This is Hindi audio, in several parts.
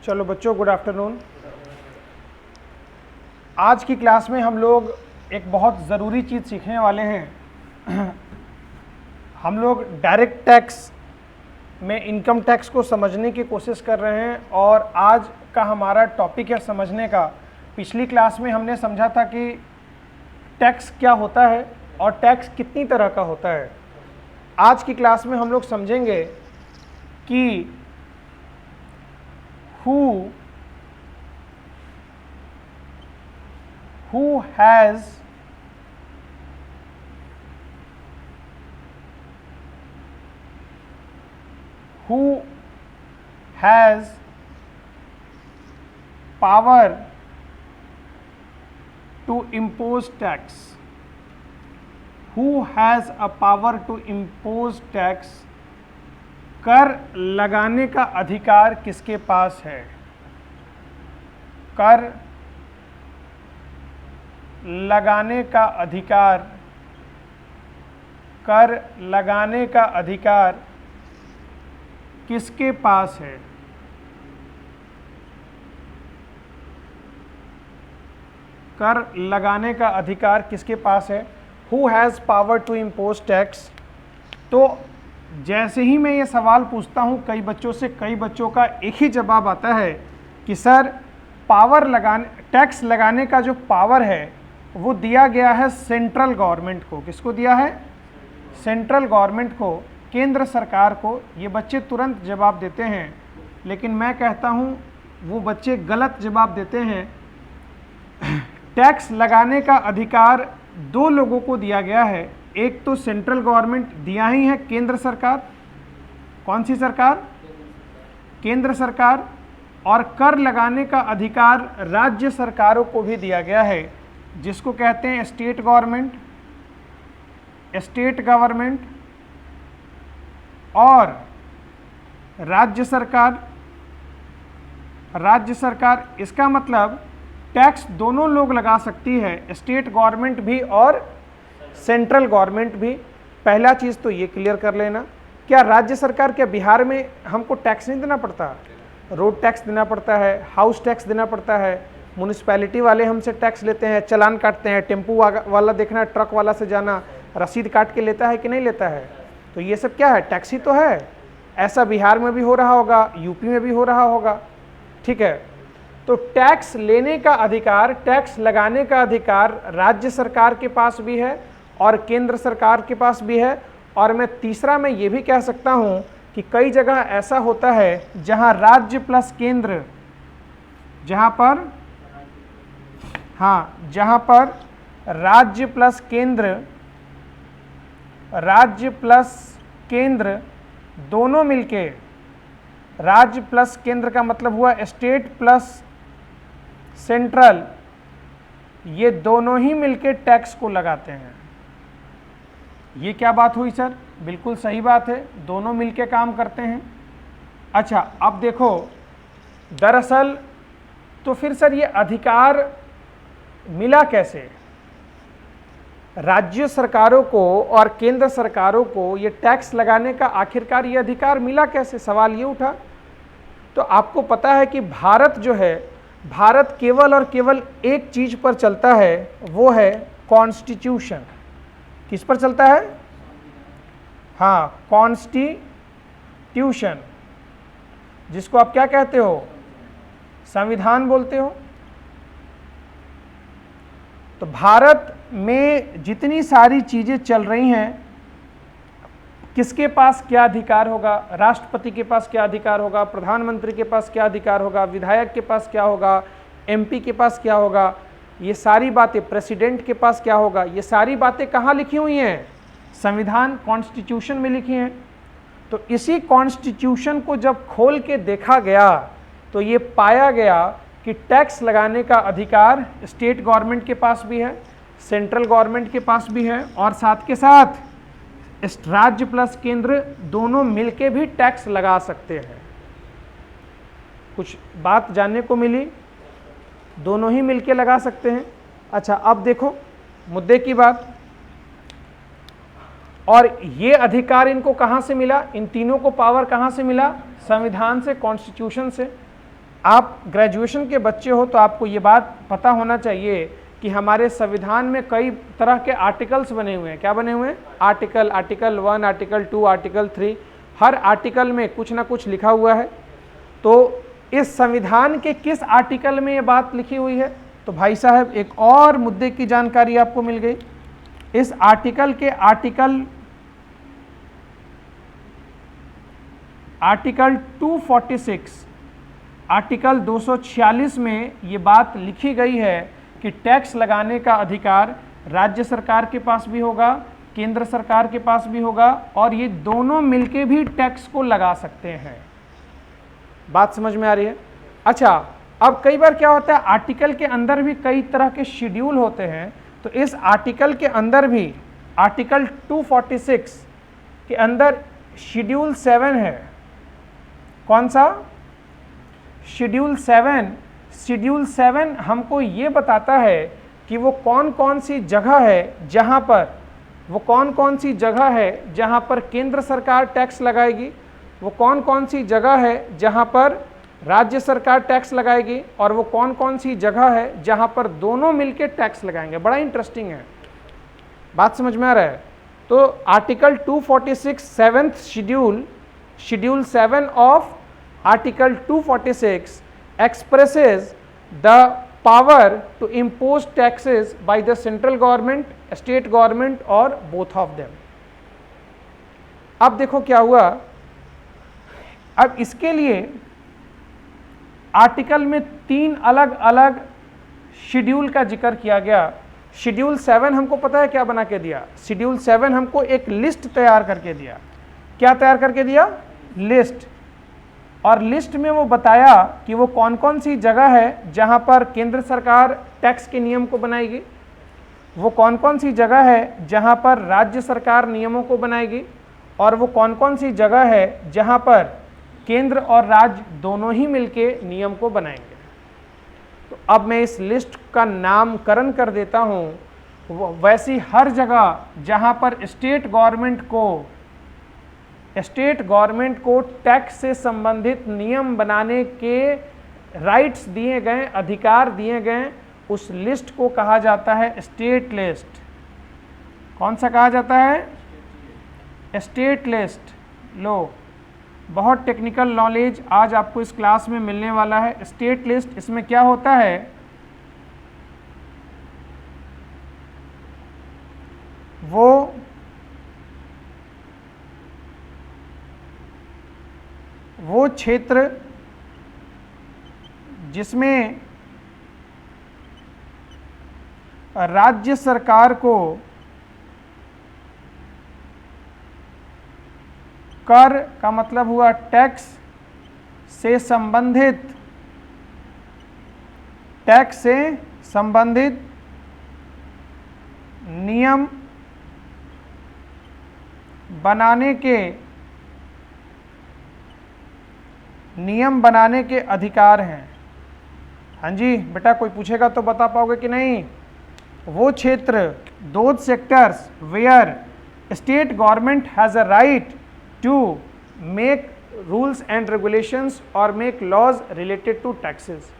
चलो बच्चों, गुड आफ्टरनून। आज की क्लास में हम लोग एक बहुत ज़रूरी चीज़ सीखने वाले हैं। हम लोग डायरेक्ट टैक्स में इनकम टैक्स को समझने की कोशिश कर रहे हैं और आज का हमारा टॉपिक है समझने का। पिछली क्लास में हमने समझा था कि टैक्स क्या होता है और टैक्स कितनी तरह का होता है। आज की क्लास में हम लोग समझेंगे कि who has power to impose tax? Who has a power to impose tax? कर लगाने का अधिकार किसके पास है? कर लगाने का अधिकार, कर लगाने का अधिकार किसके पास है? कर लगाने का अधिकार किसके पास है? Who has power to impose tax? तो जैसे ही मैं ये सवाल पूछता हूँ कई बच्चों से, कई बच्चों का एक ही जवाब आता है कि सर पावर लगाने, टैक्स लगाने का जो पावर है वो दिया गया है सेंट्रल गवर्नमेंट को। किसको दिया है? सेंट्रल गवर्नमेंट को, केंद्र सरकार को। ये बच्चे तुरंत जवाब देते हैं, लेकिन मैं कहता हूँ वो बच्चे गलत जवाब देते हैं। टैक्स लगाने का अधिकार दो लोगों को दिया गया है। एक तो सेंट्रल गवर्नमेंट दिया ही है, केंद्र सरकार। कौन सी सरकार? केंद्र सरकार। और कर लगाने का अधिकार राज्य सरकारों को भी दिया गया है, जिसको कहते हैं स्टेट गवर्नमेंट। स्टेट गवर्नमेंट और राज्य सरकार। राज्य सरकार, इसका मतलब टैक्स दोनों लोग लगा सकती है, स्टेट गवर्नमेंट भी और सेंट्रल गवर्नमेंट भी। पहला चीज़ तो ये क्लियर कर लेना। क्या राज्य सरकार, क्या बिहार में हमको टैक्स नहीं देना पड़ता? रोड टैक्स देना पड़ता है, हाउस टैक्स देना पड़ता है, म्यूनिसिपैलिटी वाले हमसे टैक्स लेते हैं, चालान काटते हैं, टेम्पू वाला देखना, ट्रक वाला से जाना, रसीद काट के लेता है कि नहीं लेता है? तो ये सब क्या है? टैक्स ही तो है। ऐसा बिहार में भी हो रहा होगा, यूपी में भी हो रहा होगा। ठीक है, तो टैक्स लेने का अधिकार, टैक्स लगाने का अधिकार राज्य सरकार के पास भी है और केंद्र सरकार के पास भी है। और मैं तीसरा में ये भी कह सकता हूँ कि कई जगह ऐसा होता है जहाँ राज्य प्लस केंद्र, जहाँ पर, हाँ, जहाँ पर राज्य प्लस केंद्र, राज्य प्लस केंद्र दोनों मिलके, राज्य प्लस केंद्र का मतलब हुआ स्टेट प्लस सेंट्रल, ये दोनों ही मिलके टैक्स को लगाते हैं। ये क्या बात हुई सर? बिल्कुल सही बात है, दोनों मिलके काम करते हैं। अच्छा, अब देखो, दरअसल तो फिर सर ये अधिकार मिला कैसे? राज्य सरकारों को और केंद्र सरकारों को ये टैक्स लगाने का आखिरकार ये अधिकार मिला कैसे? सवाल ये उठा। तो आपको पता है कि भारत जो है, भारत केवल और केवल एक चीज पर चलता है, वो है कॉन्स्टिट्यूशन। किस पर चलता है? हाँ, कॉन्स्टिट्यूशन, जिसको आप क्या कहते हो? संविधान बोलते हो। तो भारत में जितनी सारी चीजें चल रही हैं, किसके पास क्या अधिकार होगा? राष्ट्रपति के पास क्या अधिकार होगा? प्रधानमंत्री के पास क्या अधिकार होगा? विधायक के पास क्या होगा? एमपी के पास क्या होगा? ये सारी बातें, प्रेसिडेंट के पास क्या होगा? ये सारी बातें कहाँ लिखी हुई हैं? संविधान, कॉन्स्टिट्यूशन में लिखी हैं। तो इसी कॉन्स्टिट्यूशन को जब खोल के देखा गया तो ये पाया गया कि टैक्स लगाने का अधिकार स्टेट गवर्नमेंट के पास भी है, सेंट्रल गवर्नमेंट के पास भी है, और साथ के साथ राज्य प्लस केंद्र दोनों मिलके भी टैक्स लगा सकते हैं। कुछ बात जानने को मिली, दोनों ही मिलके लगा सकते हैं। अच्छा, अब देखो मुद्दे की बात। और ये अधिकार इनको कहाँ से मिला? इन तीनों को पावर कहाँ से मिला? संविधान से, कॉन्स्टिट्यूशन से। आप ग्रेजुएशन के बच्चे हो तो आपको ये बात पता होना चाहिए कि हमारे संविधान में कई तरह के आर्टिकल्स बने हुए हैं। क्या बने हुए हैं? आर्टिकल 1, आर्टिकल 2, आर्टिकल 3, हर आर्टिकल में कुछ ना कुछ लिखा हुआ है। तो इस संविधान के किस आर्टिकल में ये बात लिखी हुई है? तो भाई साहब एक और मुद्दे की जानकारी आपको मिल गई। इस आर्टिकल के आर्टिकल 246, आर्टिकल 246 में ये बात लिखी गई है कि टैक्स लगाने का अधिकार राज्य सरकार के पास भी होगा, केंद्र सरकार के पास भी होगा, और ये दोनों मिलके भी टैक्स को लगा सकते हैं। बात समझ में आ रही है? अच्छा, अब कई बार क्या होता है, आर्टिकल के अंदर भी कई तरह के शेड्यूल होते हैं। तो इस आर्टिकल के अंदर भी आर्टिकल 246 के अंदर शेड्यूल 7 है। कौन सा? शेड्यूल 7। शेड्यूल 7 हमको ये बताता है कि वो कौन कौन सी जगह है जहाँ पर केंद्र सरकार टैक्स लगाएगी, वो कौन कौन सी जगह है जहाँ पर राज्य सरकार टैक्स लगाएगी, और वो कौन कौन सी जगह है जहाँ पर दोनों मिलके टैक्स लगाएंगे। बड़ा इंटरेस्टिंग है। बात समझ में आ रहा है? तो article 246 7th schedule 7 of article 246 expresses the power to impose taxes by the central government, state government और both of them। अब देखो क्या हुआ, अब इसके लिए आर्टिकल में 3 अलग अलग शेड्यूल का जिक्र किया गया। शेड्यूल 7 हमको पता है क्या बना के दिया? शेड्यूल 7 हमको एक लिस्ट तैयार करके दिया। क्या तैयार करके दिया? लिस्ट। और लिस्ट में वो बताया कि वो कौन कौन सी जगह है जहां पर केंद्र सरकार टैक्स के नियम को बनाएगी, वो कौन कौन सी जगह है जहां पर राज्य सरकार नियमों को बनाएगी, और वो कौन कौन सी जगह है जहां पर केंद्र और राज्य दोनों ही मिलके नियम को बनाएंगे। तो अब मैं इस लिस्ट का नामकरण कर देता हूं। वैसी हर जगह जहां पर स्टेट गवर्नमेंट को टैक्स से संबंधित नियम बनाने के राइट्स दिए गए, अधिकार दिए गए, उस लिस्ट को कहा जाता है स्टेट लिस्ट। कौन सा कहा जाता है? State list. लो, बहुत टेक्निकल नॉलेज आज आपको इस क्लास में मिलने वाला है। स्टेट लिस्ट, इसमें क्या होता है, वो क्षेत्र जिसमें राज्य सरकार को कर का मतलब हुआ टैक्स से संबंधित नियम बनाने के अधिकार हैं। हाँ जी बेटा, कोई पूछेगा तो बता पाओगे कि नहीं? वो क्षेत्र, those sectors where state government has a right to make rules and regulations और make laws related to taxes.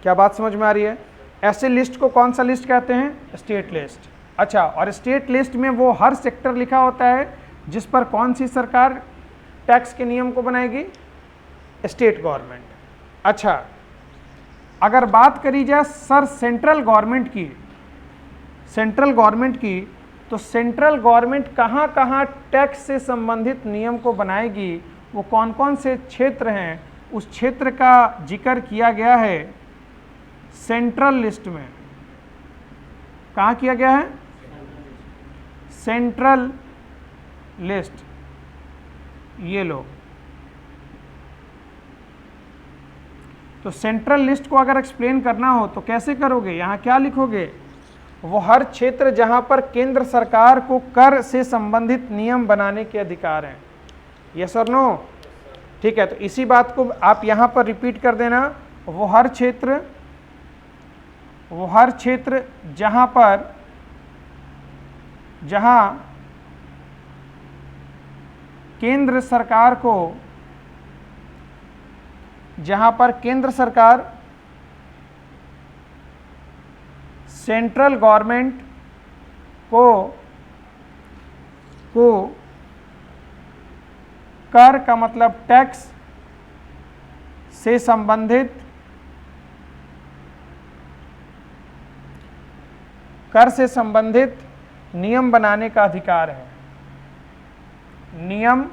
क्या बात समझ में आ रही है? ऐसे लिस्ट को कौन सा लिस्ट कहते हैं? State list. अच्छा, और स्टेट लिस्ट में वो हर सेक्टर लिखा होता है जिस पर कौन सी सरकार टैक्स के नियम को बनाएगी? State government. अच्छा, अगर बात करी जाए सर सेंट्रल गवर्नमेंट की, तो सेंट्रल गवर्नमेंट कहाँ कहाँ टैक्स से संबंधित नियम को बनाएगी, वो कौन कौन से क्षेत्र हैं, उस क्षेत्र का जिक्र किया गया है सेंट्रल लिस्ट में। कहाँ किया गया है? Central list. ये लो, तो सेंट्रल लिस्ट को अगर एक्सप्लेन करना हो तो कैसे करोगे? यहाँ क्या लिखोगे? वो हर क्षेत्र जहाँ पर केंद्र सरकार को कर से संबंधित नियम बनाने के अधिकार हैं। यस और नो? ठीक है, तो इसी बात को आप यहाँ पर रिपीट कर देना। वो हर क्षेत्र जहाँ केंद्र सरकार को जहां पर केंद्र सरकार सेंट्रल गवर्नमेंट को कर का मतलब टैक्स से संबंधित नियम बनाने का अधिकार है। नियम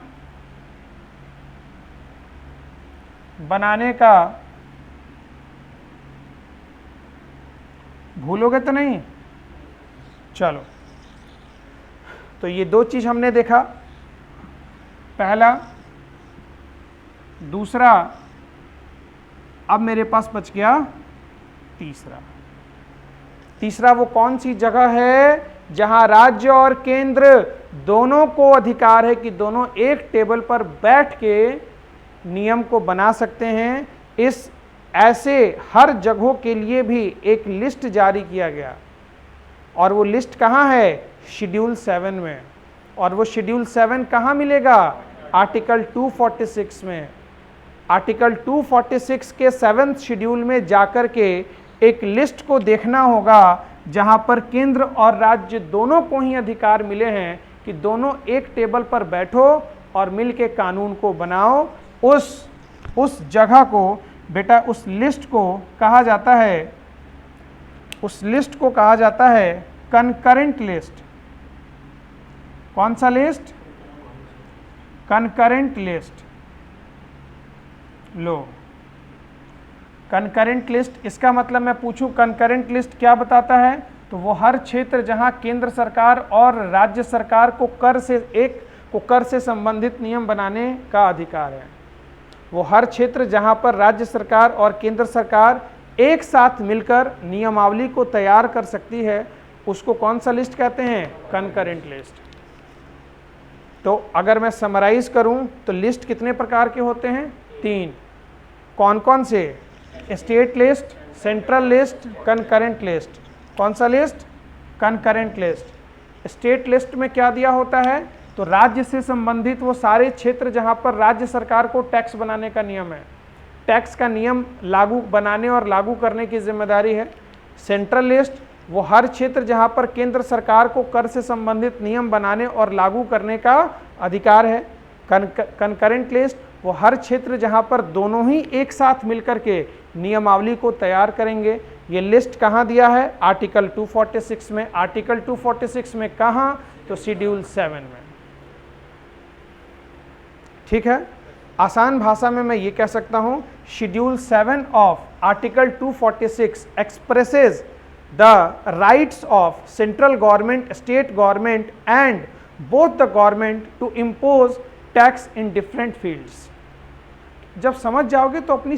बनाने का, भूलोगे तो नहीं? चलो, तो ये दो चीज हमने देखा, पहला। दूसरा, अब मेरे पास बच गया तीसरा वो कौन सी जगह है जहां राज्य और केंद्र दोनों को अधिकार है कि दोनों एक टेबल पर बैठ के नियम को बना सकते हैं। इस ऐसे हर जगहों के लिए भी एक लिस्ट जारी किया गया, और वो लिस्ट कहाँ है? शेड्यूल 7 में। और वो शेड्यूल 7 कहाँ मिलेगा? आर्टिकल 246 में। आर्टिकल 246 के 7th शेड्यूल में जाकर के एक लिस्ट को देखना होगा जहां पर केंद्र और राज्य दोनों को ही अधिकार मिले हैं कि दोनों एक टेबल पर बैठो और मिलके कानून को बनाओ। उस जगह को बेटा, उस लिस्ट को कहा जाता है कंकरेंट लिस्ट। कौन सा लिस्ट? Concurrent list. लो, कंकरेंट लिस्ट, इसका मतलब मैं पूछूं कंकरेंट लिस्ट क्या बताता है? तो वो हर क्षेत्र जहां केंद्र सरकार और राज्य सरकार को कर से संबंधित नियम बनाने का अधिकार है। वो हर क्षेत्र जहां पर राज्य सरकार और केंद्र सरकार एक साथ मिलकर नियमावली को तैयार कर सकती है, उसको कौन सा लिस्ट कहते हैं? Concurrent list. तो अगर मैं समराइज करूं तो लिस्ट कितने प्रकार के होते हैं? 3। कौन कौन से? State list, central list, concurrent list. कौन सा list? Concurrent list. State list में क्या दिया होता है? तो राज्य से संबंधित वो सारे क्षेत्र जहां पर राज्य सरकार को टैक्स बनाने का नियम है, टैक्स का नियम बनाने और लागू करने की जिम्मेदारी है। सेंट्रल लिस्ट, वो हर क्षेत्र जहां पर केंद्र सरकार को कर से संबंधित नियम बनाने और लागू करने का अधिकार है। कंकरेंट लिस्ट, वो हर क्षेत्र जहां पर दोनों ही एक साथ मिलकर के नियमावली को तैयार करेंगे। ये लिस्ट कहाँ दिया है? आर्टिकल 246 में। आर्टिकल 246 में कहाँ? तो शेड्यूल 7 में। ठीक है, आसान भाषा में मैं ये कह सकता हूं, schedule 7 of article 246 expresses the rights of central government, state government and both the government to impose tax in different fields. जब समझ जाओगे तो अपनी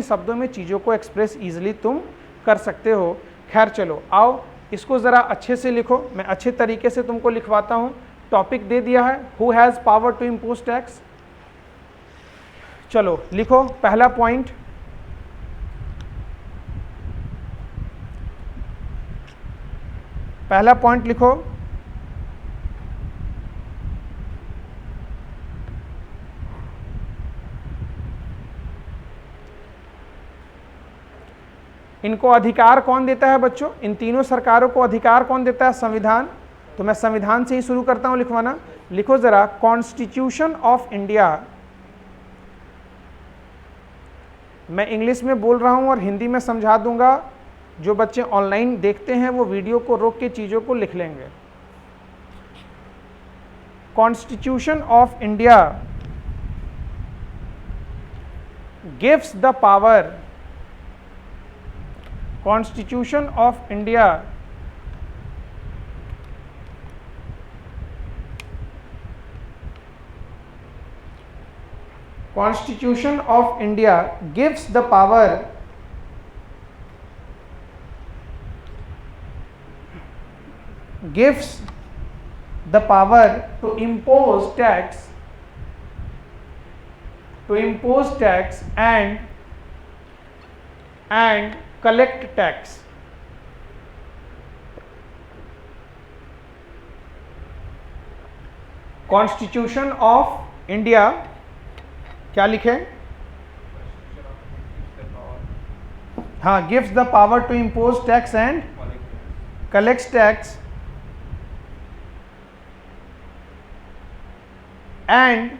शब्दों में चीज़ों को एक्सप्रेस इजीली तुम कर सकते हो। खैर चलो, आओ इसको ज़रा अच्छे से लिखो, मैं अच्छे तरीके से तुमको लिखवाता हूँ। टॉपिक दे दिया है, who has power to impose tax. चलो लिखो पहला पॉइंट। पहला पॉइंट लिखो, इनको अधिकार कौन देता है बच्चों? इन तीनों सरकारों को अधिकार कौन देता है? संविधान। तो मैं संविधान से ही शुरू करता हूं लिखवाना। लिखो जरा, कॉन्स्टिट्यूशन ऑफ इंडिया। मैं इंग्लिश में बोल रहा हूं और हिंदी में समझा दूंगा। जो बच्चे ऑनलाइन देखते हैं वो वीडियो को रोक के चीजों को लिख लेंगे। Constitution of India gives the power, Constitution of India gives the power to impose tax and collect tax। Constitution of India क्या लिखे? हाँ, gives the power to impose tax and collects tax and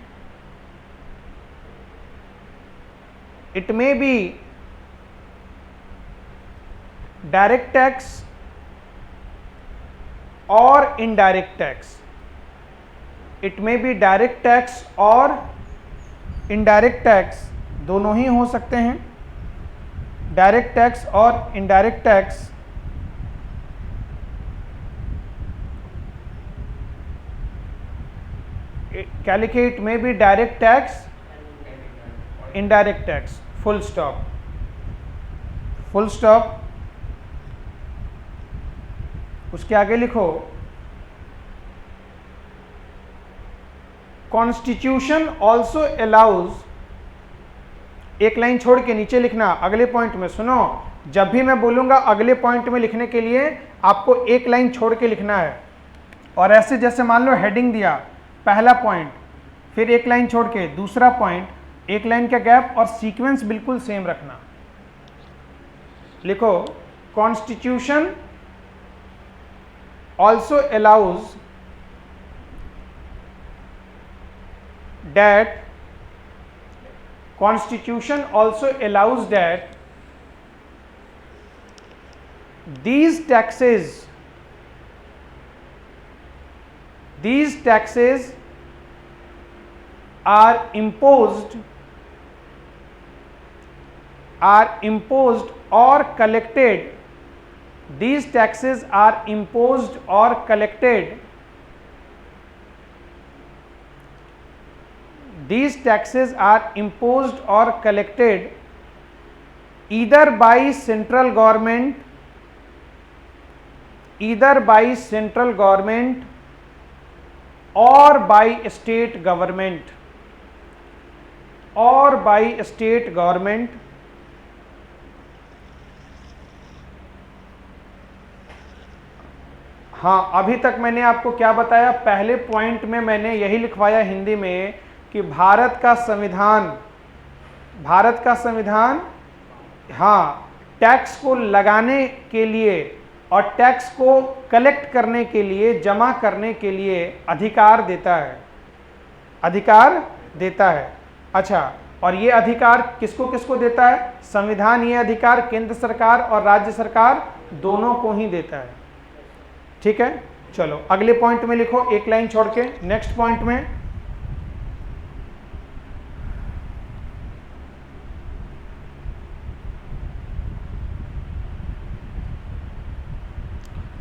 it may be direct tax or indirect tax. It may be direct tax और indirect tax, दोनों ही हो सकते हैं, डायरेक्ट टैक्स और इनडायरेक्ट टैक्स। क्या लिखे? It may be direct tax, indirect tax, full stop, full stop. उसके आगे लिखो कॉन्स्टिट्यूशन ऑल्सो अलाउज, एक लाइन छोड़ के नीचे लिखना अगले पॉइंट में। सुनो, जब भी मैं बोलूंगा अगले पॉइंट में लिखने के लिए आपको एक लाइन छोड़ के लिखना है, और ऐसे जैसे मान लो हेडिंग दिया, पहला पॉइंट, फिर एक लाइन छोड़ के दूसरा पॉइंट, एक लाइन का गैप, और सीक्वेंस बिल्कुल सेम रखना। लिखो constitution also allows that constitution also allows that these taxes are imposed or collected, these taxes are imposed or collected, these taxes are imposed or collected either by central government or by state government, हाँ, अभी तक मैंने आपको क्या बताया? पहले पॉइंट में मैंने यही लिखवाया हिंदी में कि भारत का संविधान हाँ, टैक्स को लगाने के लिए और टैक्स को कलेक्ट करने के लिए, जमा करने के लिए अधिकार देता है। अच्छा, और ये अधिकार किसको किसको देता है? संविधान ये अधिकार केंद्र सरकार और राज्य सरकार दोनों को ही देता है। ठीक है, चलो अगले पॉइंट में लिखो, एक लाइन छोड़ के। नेक्स्ट पॉइंट में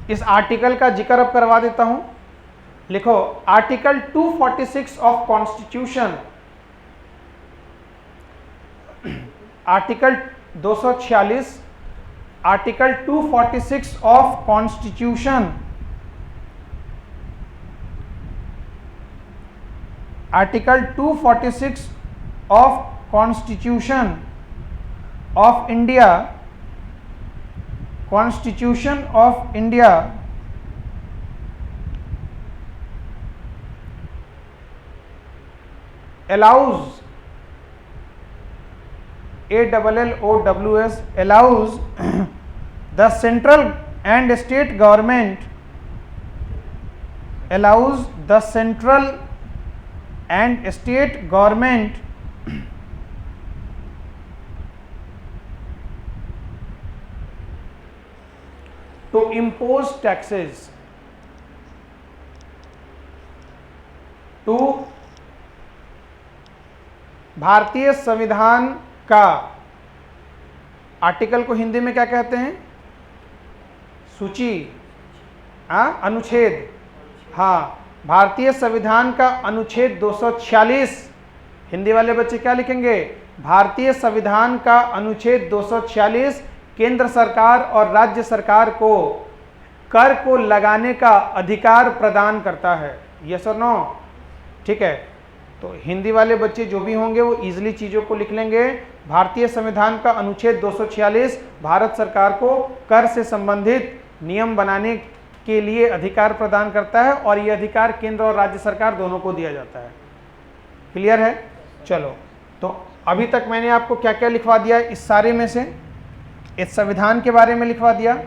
इस आर्टिकल का जिक्र अब करवा देता हूं। लिखो article 246 of constitution, article 246, article 246 of constitution, article 246 of constitution of India, Constitution of India allows, ALLOWS, allows the central and state government, allows the central and state government to impose taxes to, भारतीय संविधान का आर्टिकल को हिंदी में क्या कहते हैं? सूची, अनुच्छेद। हाँ, भारतीय संविधान का अनुच्छेद 246, हिंदी वाले बच्चे क्या लिखेंगे? भारतीय संविधान का अनुच्छेद 246 केंद्र सरकार और राज्य सरकार को कर को लगाने का अधिकार प्रदान करता है। यस और नो? ठीक है, तो हिंदी वाले बच्चे जो भी होंगे वो इजीली चीज़ों को लिख लेंगे। भारतीय संविधान का अनुच्छेद 246 भारत सरकार को कर से संबंधित नियम बनाने के लिए अधिकार प्रदान करता है, और ये अधिकार केंद्र और राज्य सरकार दोनों को दिया जाता है। क्लियर है? चलो, तो अभी तक मैंने आपको क्या क्या लिखवा दिया इस सारे में से? इस संविधान के बारे में लिखवा दिया,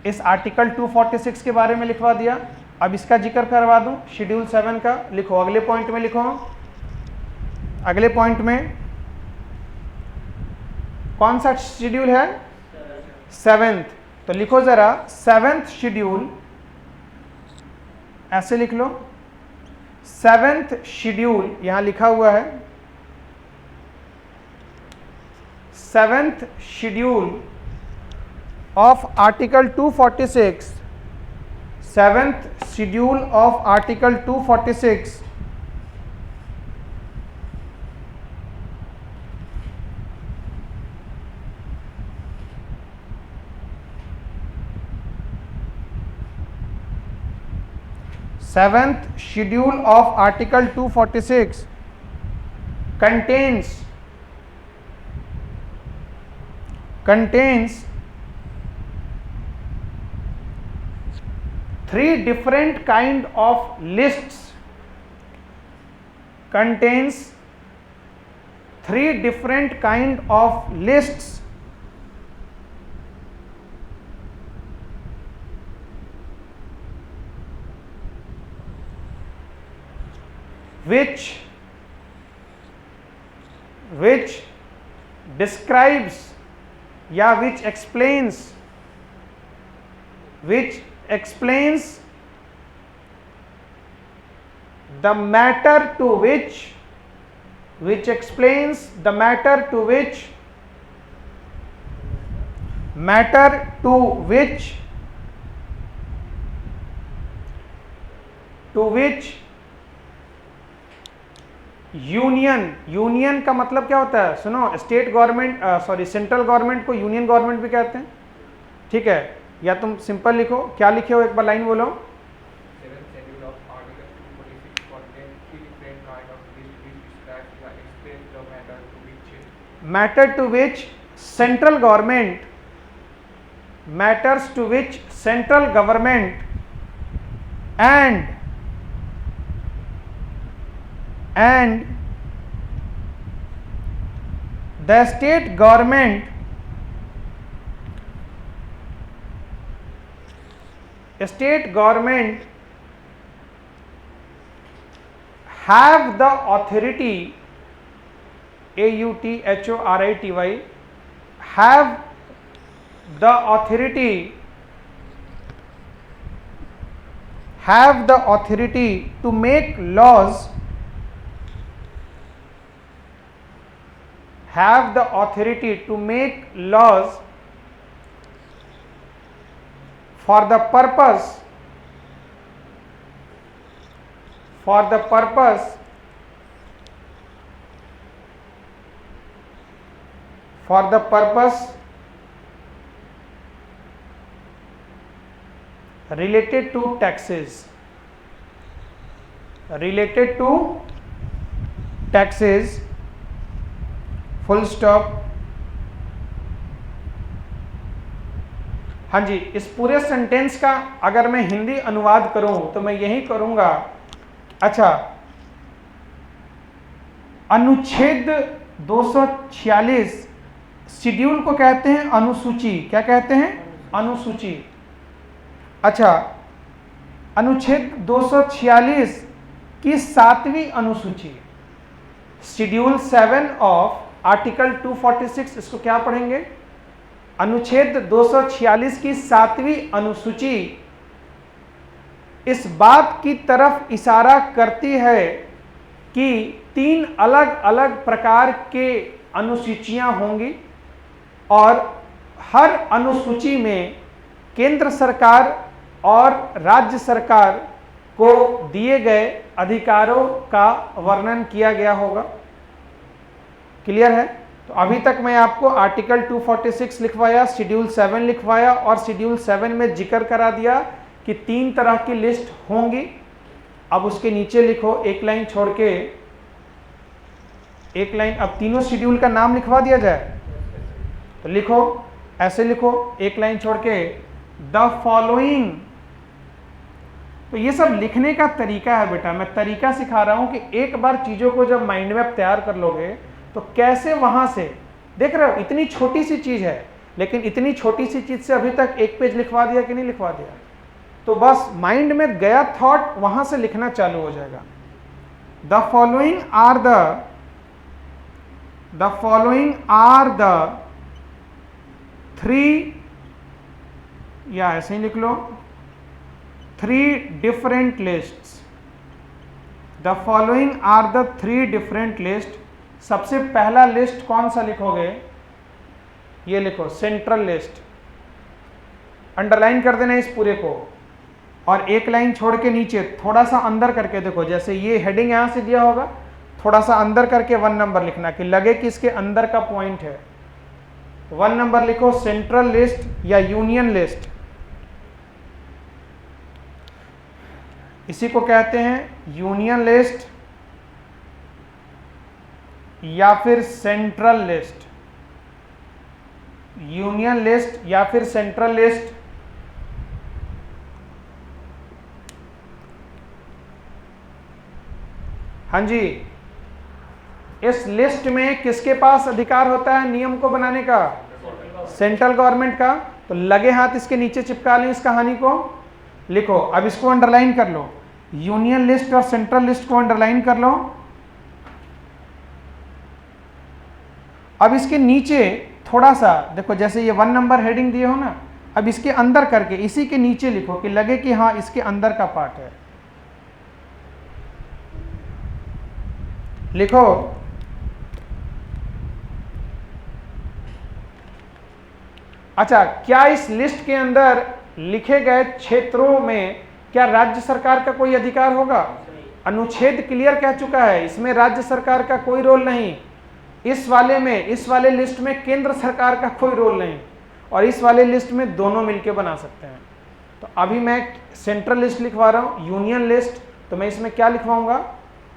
इस आर्टिकल 246 के बारे में लिखवा दिया। अब इसका जिक्र करवा दूं, शेड्यूल 7 का लिखो, अगले पॉइंट में लिखो। अगले पॉइंट में कौन सा शेड्यूल है? 7th। तो लिखो जरा 7th शेड्यूल, ऐसे लिख लो 7th शेड्यूल, यहां लिखा हुआ है 7th schedule of Article 246, 7th schedule of Article 246 7th schedule of Article 246 contains three different kind of lists, contains three different kind of lists which describes या which explains the matter to which explains the matter to which union का मतलब क्या होता है? सुनो, स्टेट गवर्नमेंट सेंट्रल गवर्नमेंट को यूनियन गवर्नमेंट भी कहते हैं, ठीक है? या तुम सिंपल लिखो, क्या लिखे हो एक बार लाइन बोलो। Matter to which central government matters to which central government and the state government have the authority, authority, have the authority to make laws, have the authority to make laws for the purpose related to taxes, full stop। हाँ जी, इस पूरे सेंटेंस का अगर मैं हिंदी अनुवाद करूं तो मैं यही करूंगा। अच्छा, अनुच्छेद 246 शेड्यूल को कहते हैं अनुसूची। क्या कहते हैं? अनुसूची। अच्छा, अनुच्छेद 246 की 7वीं अनुसूची, शेड्यूल 7 ऑफ आर्टिकल 246, इसको क्या पढ़ेंगे? अनुच्छेद 246 की 7वीं अनुसूची इस बात की तरफ इशारा करती है कि 3 अलग अलग प्रकार के अनुसूचियां होंगी और हर अनुसूची में केंद्र सरकार और राज्य सरकार को दिए गए अधिकारों का वर्णन किया गया होगा। क्लियर है? तो अभी तक मैं आपको आर्टिकल 246 लिखवाया, शेड्यूल 7 लिखवाया और शेड्यूल 7 में जिक्र करा दिया कि 3 तरह की लिस्ट होंगी। अब उसके नीचे लिखो, एक लाइन छोड़ के एक लाइन, अब तीनों शेड्यूल का नाम लिखवा दिया जाए तो लिखो, ऐसे लिखो, एक लाइन छोड़ के, द फॉलोइंग। तो ये सब लिखने का तरीका है बेटा, मैं तरीका सिखा रहा हूं कि एक बार चीजों को जब माइंड मैप तैयार कर लोगे तो कैसे वहां से, देख रहे हो इतनी छोटी सी चीज है, लेकिन इतनी छोटी सी चीज से अभी तक एक पेज लिखवा दिया कि नहीं लिखवा दिया? तो बस माइंड में गया थॉट वहां से लिखना चालू हो जाएगा। द फॉलोइंग आर द 3, या ऐसे ही लिख लो, 3 different lists. The following are the 3 different list. सबसे पहला लिस्ट कौन सा लिखोगे? ये लिखो, सेंट्रल लिस्ट। अंडरलाइन कर देना इस पूरे को, और एक लाइन छोड़ के नीचे थोड़ा सा अंदर करके देखो, जैसे ये हेडिंग यहां से दिया होगा, थोड़ा सा अंदर करके 1 नंबर लिखना कि लगे कि इसके अंदर का पॉइंट है। 1 नंबर लिखो, सेंट्रल लिस्ट या यूनियन लिस्ट। इसी को कहते हैं यूनियन लिस्ट या फिर सेंट्रल लिस्ट। यूनियन लिस्ट या फिर सेंट्रल लिस्ट। हाँ जी, इस लिस्ट में किसके पास अधिकार होता है नियम को बनाने का? सेंट्रल गवर्नमेंट का। तो लगे हाथ इसके नीचे चिपका लें इस कहानी को, लिखो। अब इसको अंडरलाइन कर लो, यूनियन लिस्ट और सेंट्रल लिस्ट को अंडरलाइन कर लो। अब इसके नीचे थोड़ा सा देखो, जैसे ये 1 नंबर हेडिंग दिए हो ना, अब इसके अंदर करके इसी के नीचे लिखो कि लगे कि हाँ इसके अंदर का पार्ट है। लिखो, अच्छा, क्या इस लिस्ट के अंदर लिखे गए क्षेत्रों में क्या राज्य सरकार का कोई अधिकार होगा? अनुच्छेद क्लियर कह चुका है, इसमें राज्य सरकार का कोई रोल नहीं। इस वाले लिस्ट में केंद्र सरकार का कोई रोल नहीं, और इस वाले लिस्ट में दोनों मिलके बना सकते हैं। तो अभी मैं सेंट्रल लिस्ट लिखवा रहा हूं, यूनियन लिस्ट। तो मैं इसमें क्या लिखवाऊंगा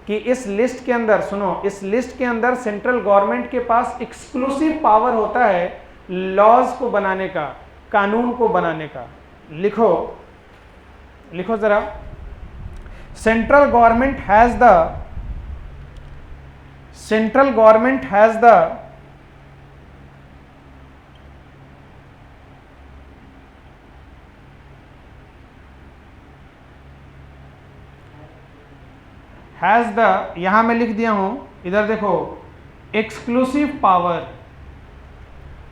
कि इस लिस्ट के अंदर, सुनो, इस लिस्ट के अंदर सेंट्रल गवर्नमेंट के पास एक्सक्लूसिव पावर होता है लॉज को बनाने का, कानून को बनाने का। लिखो, लिखो जरा, सेंट्रल गवर्नमेंट हैज द यहां मैं लिख दिया हूं, इधर देखो, exclusive power.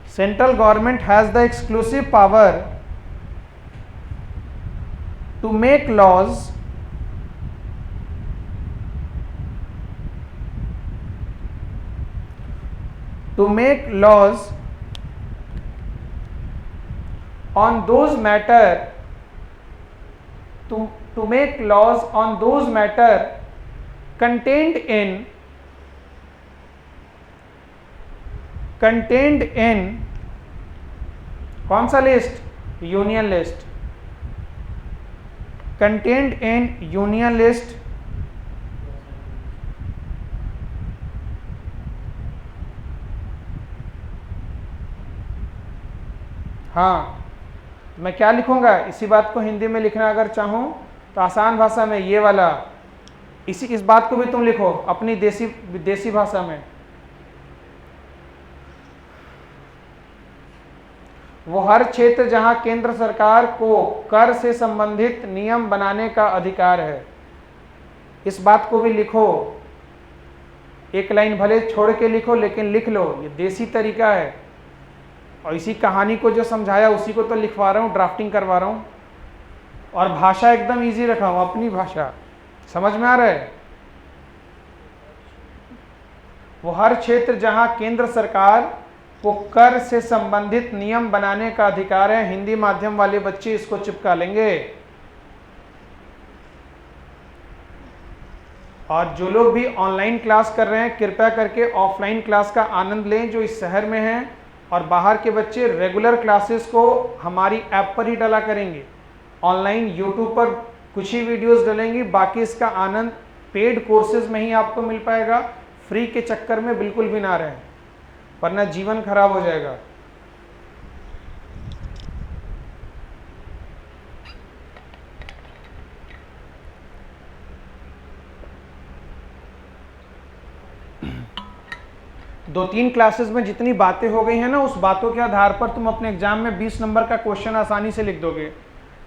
Central government has the exclusive power to make laws on those matter to make laws on those matter contained in कौन सा list? Union list. Contained in union list हाँ, मैं क्या लिखूंगा? इसी बात को हिंदी में लिखना अगर चाहूं तो आसान भाषा में ये वाला, इस बात को भी तुम लिखो अपनी देसी भाषा में। वो हर क्षेत्र जहां केंद्र सरकार को कर से संबंधित नियम बनाने का अधिकार है। इस बात को भी लिखो, एक लाइन भले छोड़ के लिखो, लेकिन लिख लो, ये देसी तरीका है। और इसी कहानी को जो समझाया उसी को तो लिखवा रहा हूँ, ड्राफ्टिंग करवा रहा हूँ, और भाषा एकदम इजी रखा हूँ, अपनी भाषा। समझ में आ रहा है? वो हर क्षेत्र जहां केंद्र सरकार को कर से संबंधित नियम बनाने का अधिकार है। हिंदी माध्यम वाले बच्चे इसको चिपका लेंगे। और जो लोग भी ऑनलाइन क्लास कर रहे हैं, कृपया करके ऑफलाइन क्लास का आनंद लें जो इस शहर में हैं, और बाहर के बच्चे रेगुलर क्लासेस को हमारी ऐप पर ही डाला करेंगे। ऑनलाइन यूट्यूब पर कुछ ही वीडियोस डलेंगी, बाकी इसका आनंद पेड कोर्सेज में ही आपको मिल पाएगा। फ्री के चक्कर में बिल्कुल भी ना रहें, वरना जीवन खराब हो जाएगा। 2-3 क्लासेस में जितनी बातें हो गई हैं ना, उस बातों के आधार पर तुम अपने एग्जाम में 20 नंबर का क्वेश्चन आसानी से लिख दोगे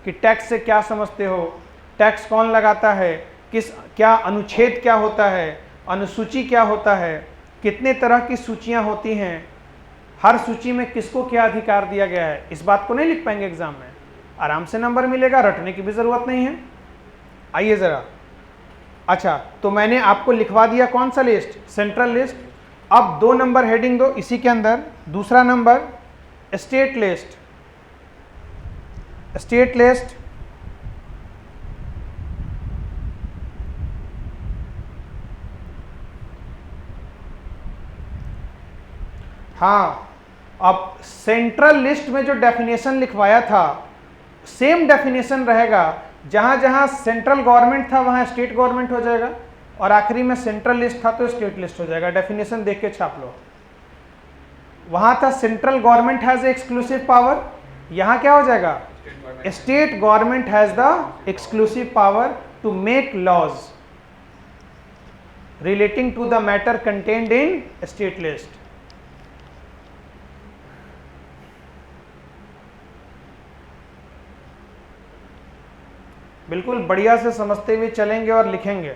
कि टैक्स से क्या समझते हो, टैक्स कौन लगाता है, क्या अनुच्छेद क्या होता है, अनुसूची क्या होता है, कितने तरह की सूचियां होती हैं, हर सूची में किसको क्या अधिकार दिया गया है। इस बात को नहीं लिख पाएंगे एग्जाम में, आराम से नंबर मिलेगा, रटने की भी जरूरत नहीं है। आइए जरा, अच्छा तो मैंने आपको लिखवा दिया कौन सा लिस्ट, सेंट्रल लिस्ट। अब 2 नंबर हेडिंग दो इसी के अंदर। दूसरा number state list. State list हाँ, अब सेंट्रल लिस्ट में जो डेफिनेशन लिखवाया था सेम डेफिनेशन रहेगा, जहां जहां सेंट्रल गवर्नमेंट था वहां स्टेट गवर्नमेंट हो जाएगा, और आखिरी में सेंट्रल लिस्ट था तो स्टेट लिस्ट हो जाएगा। डेफिनेशन देख के छाप लो। वहां था central government has exclusive power, यहां क्या हो जाएगा, state government has the exclusive power to make laws relating to the matter contained in state list. बिल्कुल बढ़िया से समझते हुए चलेंगे और लिखेंगे।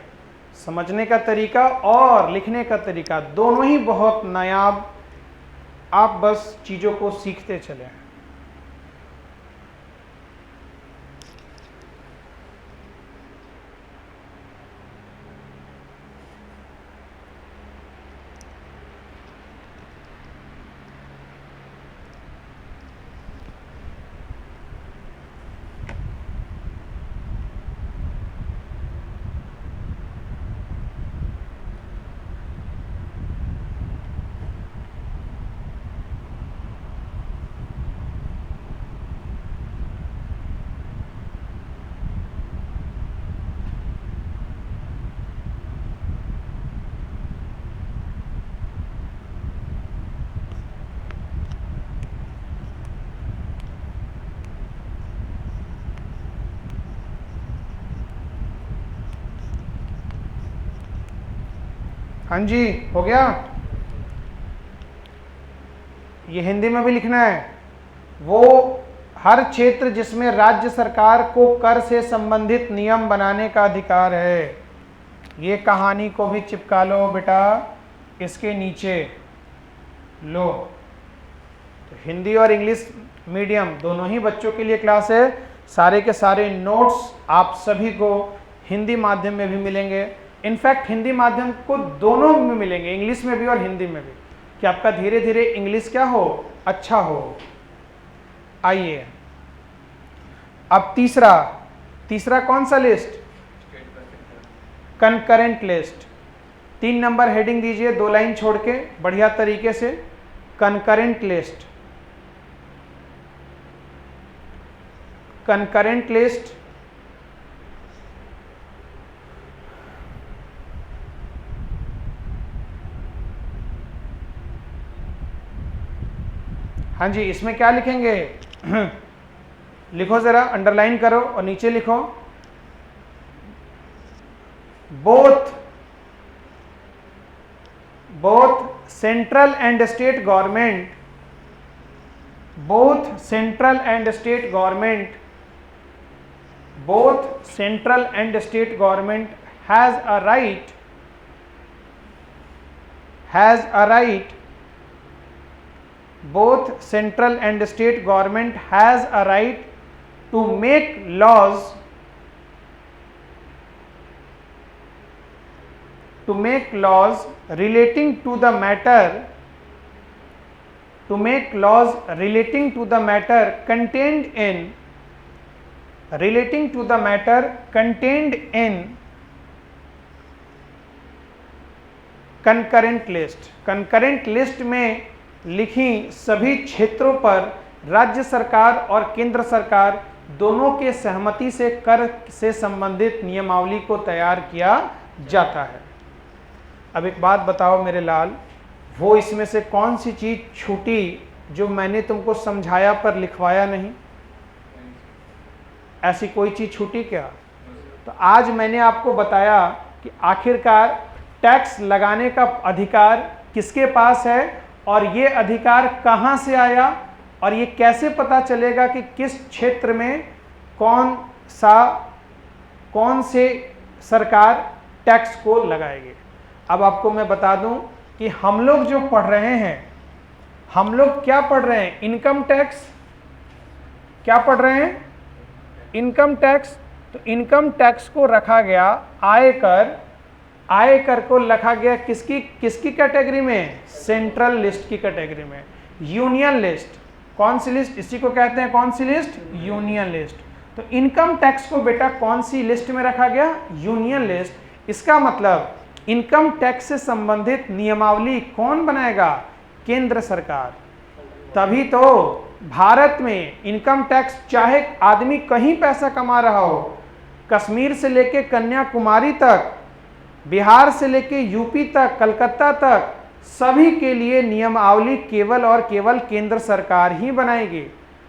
समझने का तरीका और लिखने का तरीका दोनों ही बहुत नायाब, आप बस चीज़ों को सीखते चलें। हाँ जी, हो गया। ये हिंदी में भी लिखना है। वो हर क्षेत्र जिसमें राज्य सरकार को कर से संबंधित नियम बनाने का अधिकार है। ये कहानी को भी चिपका लो बेटा इसके नीचे लो। तो हिंदी और इंग्लिश मीडियम दोनों ही बच्चों के लिए क्लास है। सारे के सारे नोट्स आप सभी को हिंदी माध्यम में भी मिलेंगे। इनफैक्ट हिंदी माध्यम को दोनों में मिलेंगे, इंग्लिश में भी और हिंदी में भी, कि आपका धीरे धीरे इंग्लिश क्या हो, अच्छा हो। आइए अब तीसरा कौन सा list, concurrent list. 3 number heading दीजिए 2 लाइन छोड़ के बढ़िया तरीके से। कंकरेंट लिस्ट, कंकरेंट लिस्ट हाँ जी, इसमें क्या लिखेंगे लिखो जरा, अंडरलाइन करो और नीचे लिखो both central and state government, both central and state government has a right both central and state government has a right to make laws relating to the matter contained in concurrent list। concurrent list में लिखी सभी क्षेत्रों पर राज्य सरकार और केंद्र सरकार दोनों के सहमति से कर से संबंधित नियमावली को तैयार किया जाता है। अब एक बात बताओ मेरे लाल, वो इसमें से कौन सी चीज छूटी जो मैंने तुमको समझाया पर लिखवाया नहीं? ऐसी कोई चीज छूटी क्या? तो आज मैंने आपको बताया कि आखिरकार टैक्स लगाने का अधिकार किसके पास है और ये अधिकार कहां से आया और ये कैसे पता चलेगा कि किस क्षेत्र में कौन से सरकार टैक्स को लगाएगी। अब आपको मैं बता दूं कि हम लोग जो पढ़ रहे हैं, हम लोग क्या पढ़ रहे हैं, इनकम टैक्स। क्या पढ़ रहे हैं? Income tax. तो इनकम टैक्स को रखा गया आयकर, आयकर को रखा गया किसकी कैटेगरी में? सेंट्रल लिस्ट की कैटेगरी में। यूनियन लिस्ट, कौन सी लिस्ट? इसी को कहते हैं कौन सी लिस्ट? Union list. तो इनकम टैक्स को बेटा कौन सी लिस्ट में रखा गया? Union list. इसका मतलब इनकम टैक्स से संबंधित नियमावली कौन बनाएगा? केंद्र सरकार। तभी तो भारत में इनकम टैक्स, चाहे आदमी कहीं पैसा कमा रहा हो, कश्मीर से लेके कन्याकुमारी तक, बिहार से लेके यूपी तक, कलकत्ता तक, सभी के लिए नियमावली केवल और केवल केंद्र सरकार ही बनाएगी।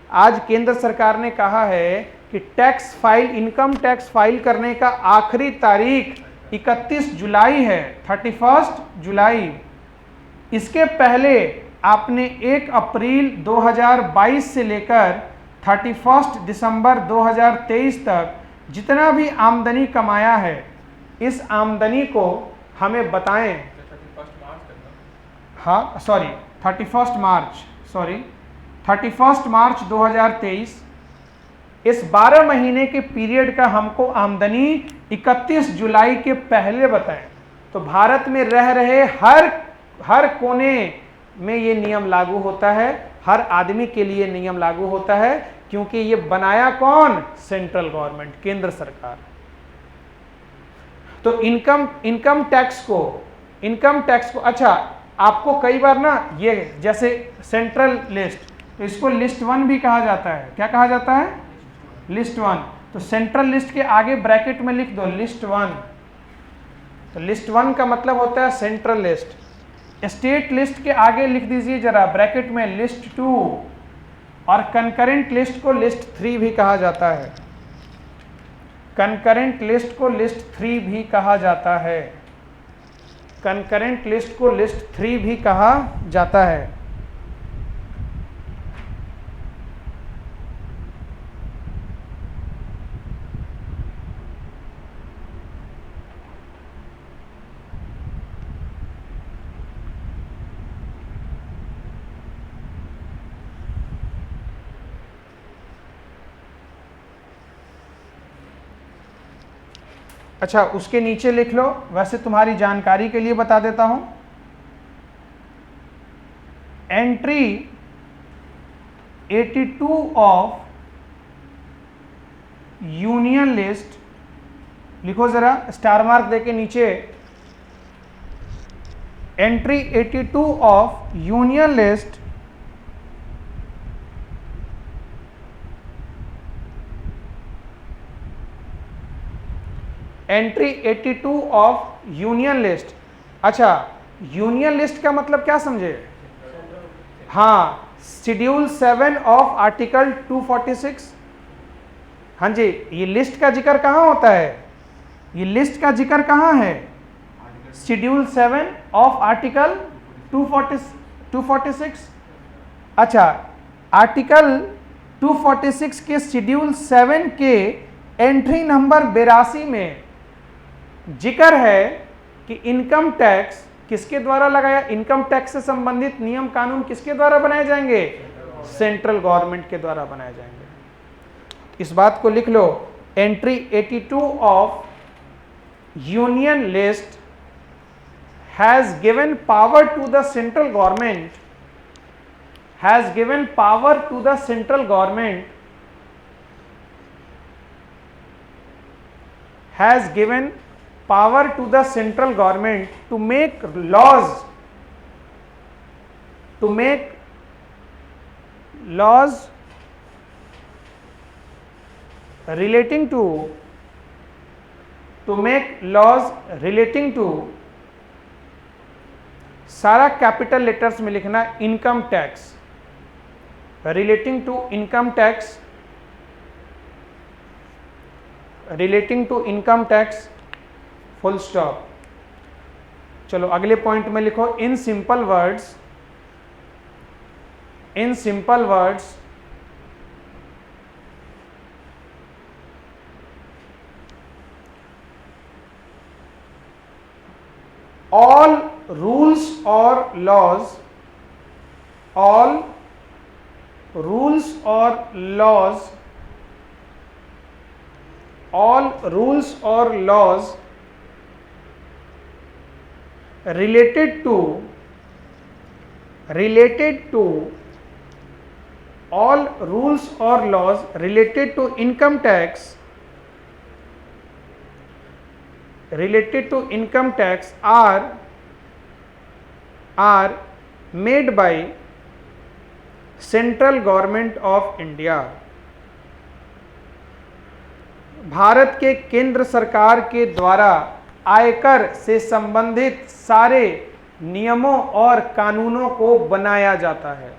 आज केंद्र सरकार ने कहा है कि tax file, income tax file करने का आखिरी तारीख 31 जुलाई है, 31 जुलाई। इसके पहले आपने 1 अप्रैल 2022 से लेकर 31 दिसंबर 2023 तक जितना भी आमदनी कमाया है, इस आमदनी को हमें बताएं। हाँ सॉरी 31 मार्च 2023, इस 12 महीने के पीरियड का हमको आमदनी 31 जुलाई के पहले बताएं। तो भारत में रह रहे हर कोने में ये नियम लागू होता है, हर आदमी के लिए नियम लागू होता है, क्योंकि ये बनाया कौन? सेंट्रल गवर्नमेंट, केंद्र सरकार। तो इनकम टैक्स को अच्छा, आपको कई बार ना ये जैसे सेंट्रल लिस्ट, तो इसको लिस्ट 1 भी कहा जाता है। क्या कहा जाता है? लिस्ट 1। तो सेंट्रल लिस्ट के आगे ब्रैकेट में लिख दो लिस्ट 1। तो लिस्ट 1 का मतलब होता है सेंट्रल लिस्ट। स्टेट लिस्ट के आगे लिख दीजिए जरा ब्रैकेट में लिस्ट 2, और कंकरेंट लिस्ट को लिस्ट 3 भी कहा जाता है। कंकरेंट लिस्ट को लिस्ट 3 भी कहा जाता है। कंकरेंट लिस्ट को लिस्ट 3 भी कहा जाता है। अच्छा, उसके नीचे लिख लो, वैसे तुम्हारी जानकारी के लिए बता देता हूं। एंट्री 82 ऑफ यूनियन लिस्ट, लिखो जरा स्टार मार्क देके नीचे। Entry 82 of union list entry 82 of union list. अच्छा, यूनियन लिस्ट का मतलब क्या समझे? हाँ, शेड्यूल 7 ऑफ आर्टिकल 246। हाँ जी, ये लिस्ट का जिक्र कहाँ होता है? ये लिस्ट का जिक्र कहाँ है? Schedule 7 of article 246। अच्छा, आर्टिकल 246 के शेड्यूल 7 के एंट्री नंबर 82 में जिक्र है कि इनकम टैक्स किसके द्वारा लगाया? इनकम टैक्स से संबंधित नियम कानून किसके द्वारा बनाए जाएंगे? सेंट्रल गवर्नमेंट के द्वारा बनाए जाएंगे। इस बात को लिख लो। Entry 82 of union list has given power to the central government, has given power to the central government, has given power to the central government to make laws, relating to सारा कैपिटल लेटर्स में लिखना income tax, relating to income tax, relating to income tax, full stop। चलो अगले पॉइंट में लिखो, in simple words all rules or laws related to income tax are made by central government of India. Bharat के केंद्र सरकार के द्वारा आयकर से संबंधित सारे नियमों और कानूनों को बनाया जाता है।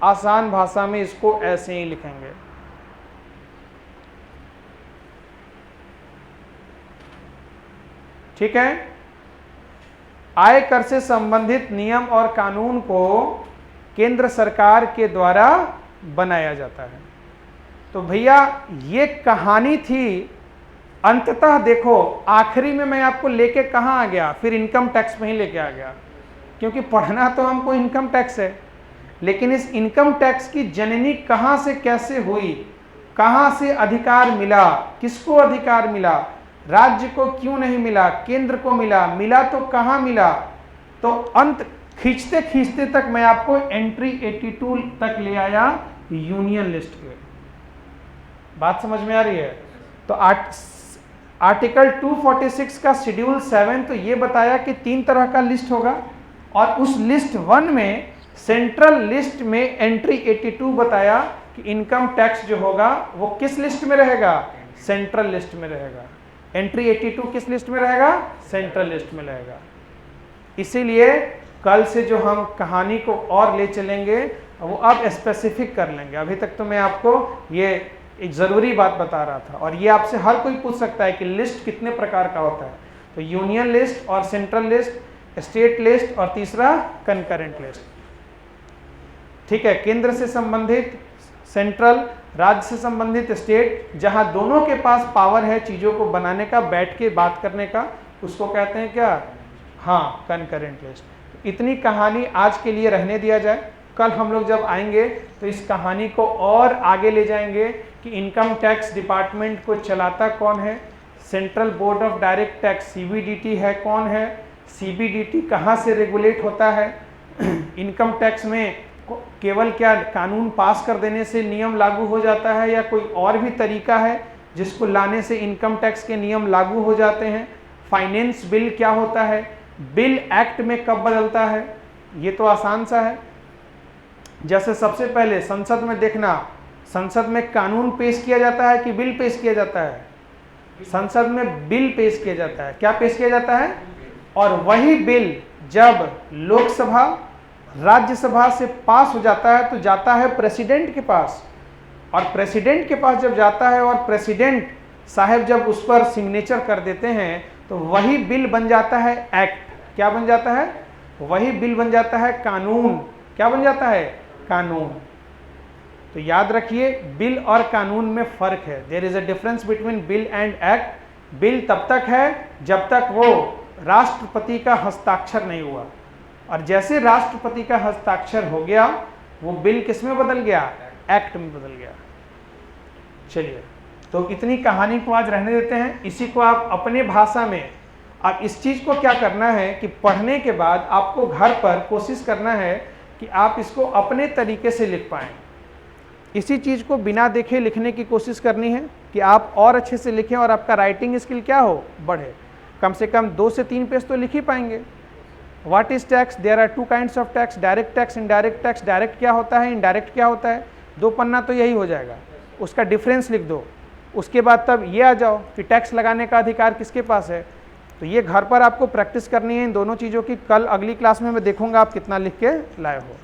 आसान भाषा में इसको ऐसे ही लिखेंगे। ठीक है, आयकर से संबंधित नियम और कानून को केंद्र सरकार के द्वारा बनाया जाता है। तो भैया ये कहानी थी। अंततः देखो आखिरी में मैं आपको लेके कहां आ गया, फिर इनकम टैक्स में ही लेके आ गया, क्योंकि पढ़ना तो हमको इनकम टैक्स है, लेकिन इस इनकम टैक्स की जननी कहां से कैसे हुई, कहां से अधिकार मिला, किसको अधिकार मिला, राज्य को क्यों नहीं मिला, केंद्र को मिला तो कहां मिला। तो अंत खींचते खींचते तक मैं आपको एंट्री 82 तक ले आया यूनियन लिस्ट के। बात समझ में आ रही है? तो आर्टिकल 246 का शेड्यूल 7 तो ये बताया कि 3 तरह का लिस्ट होगा, और उस लिस्ट 1 में सेंट्रल लिस्ट में एंट्री 82 बताया कि इनकम टैक्स जो होगा वो किस लिस्ट में रहेगा, सेंट्रल लिस्ट में रहेगा। एंट्री 82 किस लिस्ट में रहेगा, सेंट्रल लिस्ट में रहेगा। इसीलिए कल से जो हम कहानी को और ले चलेंगे वो अब स्पेसिफिक कर लेंगे। अभी तक तो मैं आपको ये एक ज़रूरी बात बता रहा था, और ये आपसे हर कोई पूछ सकता है कि लिस्ट कितने प्रकार का होता है। तो यूनियन लिस्ट और सेंट्रल लिस्ट, स्टेट लिस्ट और तीसरा कंकरेंट लिस्ट। ठीक है, केंद्र से संबंधित सेंट्रल, राज्य से संबंधित स्टेट, जहां दोनों के पास पावर है चीज़ों को बनाने का, बैठ के बात करने का, उसको कहते हैं क्या, हाँ, कंकरेंट लिस्ट। इतनी कहानी आज के लिए रहने दिया जाए। कल हम लोग जब आएंगे तो इस कहानी को और आगे ले जाएंगे कि इनकम टैक्स डिपार्टमेंट को चलाता कौन है, central board of direct tax CBDT है कौन है, सीबीडीटी कहाँ से रेगुलेट होता है, इनकम टैक्स में केवल क्या कानून पास कर देने से नियम लागू हो जाता है या कोई और भी तरीका है जिसको लाने से इनकम टैक्स के नियम लागू हो जाते हैं, फाइनेंस बिल क्या होता है, बिल एक्ट में कब बदलता है। ये तो आसान सा है। जैसे सबसे पहले संसद में देखना, संसद में कानून पेश किया जाता है कि बिल पेश किया जाता है, संसद में बिल पेश किया जाता है। क्या पेश किया जाता है? और वही बिल जब लोकसभा राज्यसभा से पास हो जाता है तो जाता है प्रेसिडेंट के पास, और प्रेसिडेंट के पास जब जाता है और प्रेसिडेंट साहब जब उस पर सिग्नेचर कर देते हैं तो वही बिल बन जाता है एक्ट। क्या बन जाता है? वही बिल बन जाता है कानून। क्या बन जाता है? कानून। तो याद रखिए बिल और कानून में फर्क है। There is a difference between bill and act. Bill तब तक है जब तक वो राष्ट्रपति का हस्ताक्षर नहीं हुआ, और जैसे राष्ट्रपति का हस्ताक्षर हो गया वो बिल किस में बदल गया? एक्ट में बदल गया। चलिए, तो इतनी कहानी को आज रहने देते हैं। इसी को आप अपने भाषा में, अब इस चीज़ को क्या करना है कि पढ़ने के बाद आपको घर पर कोशिश करना है कि आप इसको अपने तरीके से लिख पाएँ। इसी चीज़ को बिना देखे लिखने की कोशिश करनी है कि आप और अच्छे से लिखें और आपका राइटिंग स्किल क्या हो, बढ़े। कम से कम 2 से 3 पेज तो लिख ही पाएंगे। What is tax? There are 2 kinds of tax, direct tax, indirect tax. Direct क्या होता है, इनडायरेक्ट क्या होता है, 2 पन्ना तो यही हो जाएगा। उसका डिफरेंस लिख दो। उसके बाद तब ये आ जाओ कि टैक्स लगाने का अधिकार किसके पास है। तो ये घर पर आपको प्रैक्टिस करनी है इन दोनों चीज़ों की। कल अगली क्लास में मैं देखूंगा आप कितना लिख के लाए हो।